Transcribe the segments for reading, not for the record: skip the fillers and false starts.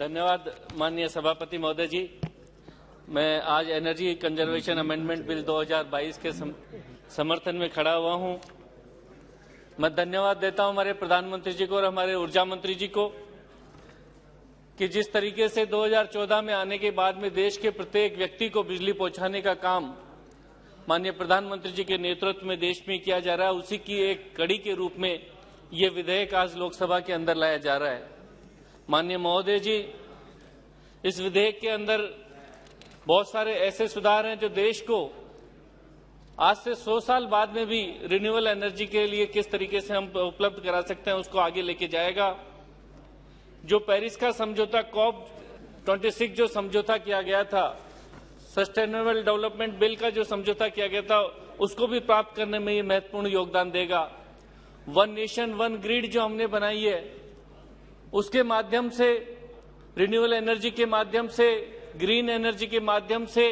धन्यवाद माननीय सभापति महोदय जी। मैं आज एनर्जी कंजर्वेशन अमेंडमेंट बिल 2022 के समर्थन में खड़ा हुआ हूं। मैं धन्यवाद देता हूं हमारे प्रधानमंत्री जी को और हमारे ऊर्जा मंत्री जी को कि जिस तरीके से 2014 में आने के बाद में देश के प्रत्येक व्यक्ति को बिजली पहुंचाने का काम माननीय प्रधानमंत्री जी के नेतृत्व में देश में किया जा रहा है, उसी की एक कड़ी के रूप में ये विधेयक आज लोकसभा के अंदर लाया जा रहा है। माननीय महोदय जी, इस विधेयक के अंदर बहुत सारे ऐसे सुधार हैं जो देश को आज से 100 साल बाद में भी रिन्यूएबल एनर्जी के लिए किस तरीके से हम उपलब्ध करा सकते हैं उसको आगे लेके जाएगा। जो पेरिस का समझौता COP26 जो समझौता किया गया था, सस्टेनेबल डेवलपमेंट बिल का जो समझौता किया गया था, उसको भी प्राप्त करने में ये महत्वपूर्ण योगदान देगा। वन नेशन वन ग्रिड जो हमने बनाई है, उसके माध्यम से रिन्यूएबल एनर्जी के माध्यम से, ग्रीन एनर्जी के माध्यम से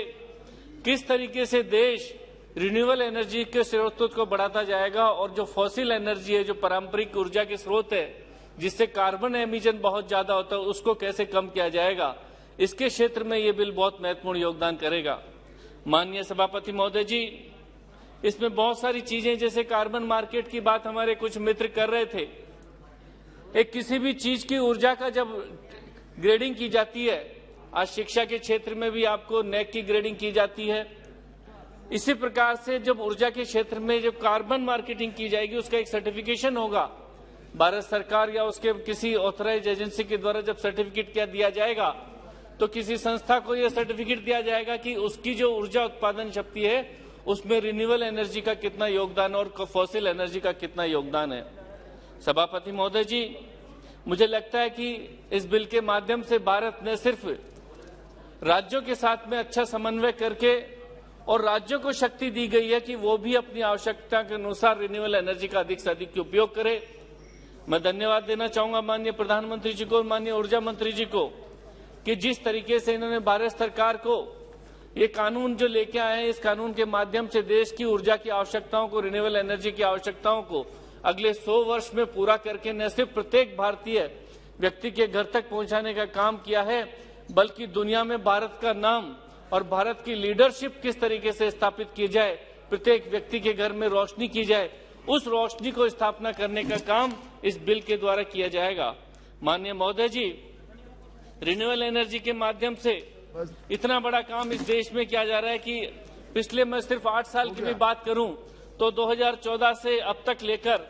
किस तरीके से देश रिन्यूएबल एनर्जी के स्रोतों को बढ़ाता जाएगा और जो फॉसिल एनर्जी है, जो पारंपरिक ऊर्जा के स्रोत है जिससे कार्बन एमिशन बहुत ज्यादा होता है, उसको कैसे कम किया जाएगा, इसके क्षेत्र में ये बिल बहुत महत्वपूर्ण योगदान करेगा। माननीय सभापति महोदय जी, इसमें बहुत सारी चीजें, जैसे कार्बन मार्केट की बात हमारे कुछ मित्र कर रहे थे। एक किसी भी चीज की ऊर्जा का जब ग्रेडिंग की जाती है, आज शिक्षा के क्षेत्र में भी आपको NAAC की ग्रेडिंग की जाती है, इसी प्रकार से जब ऊर्जा के क्षेत्र में जब कार्बन मार्केटिंग की जाएगी, उसका एक सर्टिफिकेशन होगा। भारत सरकार या उसके किसी ऑथराइज एजेंसी के द्वारा जब सर्टिफिकेट क्या दिया जाएगा, तो किसी संस्था को यह सर्टिफिकेट दिया जाएगा कि उसकी जो ऊर्जा उत्पादन शक्ति है उसमें रिन्यूएबल एनर्जी का कितना योगदान और फॉसिल एनर्जी का कितना योगदान है। सभापति महोदय जी, मुझे लगता है कि इस बिल के माध्यम से भारत ने सिर्फ राज्यों के साथ में अच्छा समन्वय करके और राज्यों को शक्ति दी गई है कि वो भी अपनी आवश्यकता के अनुसार रिन्यूएबल एनर्जी का अधिक से अधिक उपयोग करे। मैं धन्यवाद देना चाहूंगा माननीय प्रधानमंत्री जी को और माननीय ऊर्जा मंत्री जी को कि जिस तरीके से इन्होंने भारत सरकार को ये कानून जो लेके आए हैं, इस कानून के माध्यम से देश की ऊर्जा की आवश्यकताओं को, रिन्यूएबल एनर्जी की आवश्यकताओं को अगले 100 वर्ष में पूरा करके न सिर्फ प्रत्येक भारतीय व्यक्ति के घर तक पहुंचाने का काम किया है, बल्कि दुनिया में भारत का नाम और भारत की लीडरशिप किस तरीके से स्थापित की जाए, प्रत्येक व्यक्ति के घर में रोशनी की जाए, उस रोशनी को स्थापना करने का काम इस बिल के द्वारा किया जाएगा। माननीय महोदय जी, रिन्यूएबल एनर्जी के माध्यम से इतना बड़ा काम इस देश में किया जा रहा है कि पिछले मैं सिर्फ 8 साल की भी बात करूं तो 2014 से अब तक लेकर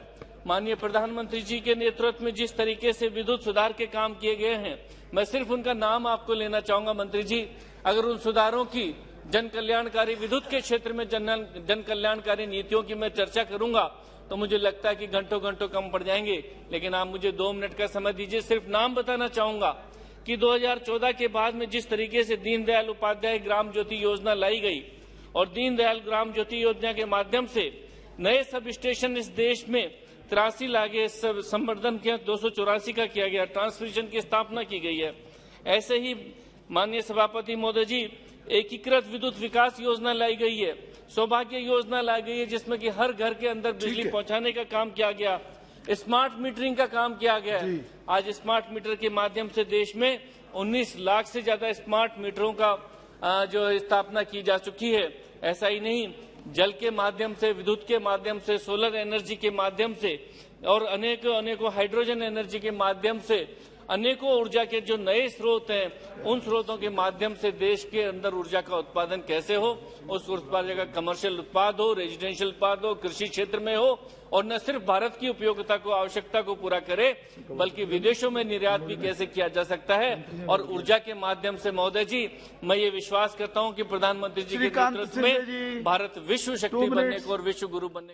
माननीय प्रधानमंत्री जी के नेतृत्व में जिस तरीके से विद्युत सुधार के काम किए गए हैं, मैं सिर्फ उनका नाम आपको लेना चाहूंगा मंत्री जी। अगर उन सुधारों की जन कल्याणकारी विद्युत के क्षेत्र में जन कल्याणकारी नीतियों की मैं चर्चा करूंगा तो मुझे लगता है कि घंटों घंटों कम पड़ जाएंगे, लेकिन आप मुझे 2 मिनट का समय दीजिए। सिर्फ नाम बताना चाहूंगा कि 2014 के बाद में जिस तरीके से दीनदयाल उपाध्याय ग्राम ज्योति योजना लाई गई और दीनदयाल ग्राम ज्योति योजना के माध्यम से नए सब स्टेशन इस देश में 83 लागे, संवर्धन के 284 का किया गया, ट्रांसमिशन की स्थापना की गई है। ऐसे ही माननीय सभापति महोदय जी, एकीकृत विद्युत विकास योजना लाई गई है, सौभाग्य योजना लाई गई है, जिसमें कि हर घर के अंदर बिजली पहुंचाने का काम किया गया, स्मार्ट मीटरिंग का काम किया गया है। आज स्मार्ट मीटर के माध्यम से देश में 19 लाख से ज्यादा स्मार्ट मीटरों का जो स्थापना की जा चुकी है। ऐसा ही नहीं, जल के माध्यम से, विद्युत के माध्यम से, सोलर एनर्जी के माध्यम से और अनेकों हाइड्रोजन एनर्जी के माध्यम से अनेकों ऊर्जा के जो नए स्रोत हैं, उन स्रोतों के माध्यम से देश के अंदर ऊर्जा का उत्पादन कैसे हो, उस ऊर्जा का कमर्शियल उत्पाद हो, रेजिडेंशियल उत्पाद हो, कृषि क्षेत्र में हो, और न सिर्फ भारत की उपयोगिता को, आवश्यकता को पूरा करे, बल्कि विदेशों में निर्यात भी कैसे किया जा सकता है। और ऊर्जा के माध्यम से महोदय जी, मैं ये विश्वास करता हूँ कि प्रधानमंत्री जी के नेतृत्व में भारत विश्व शक्ति बनने को और विश्व गुरु बनने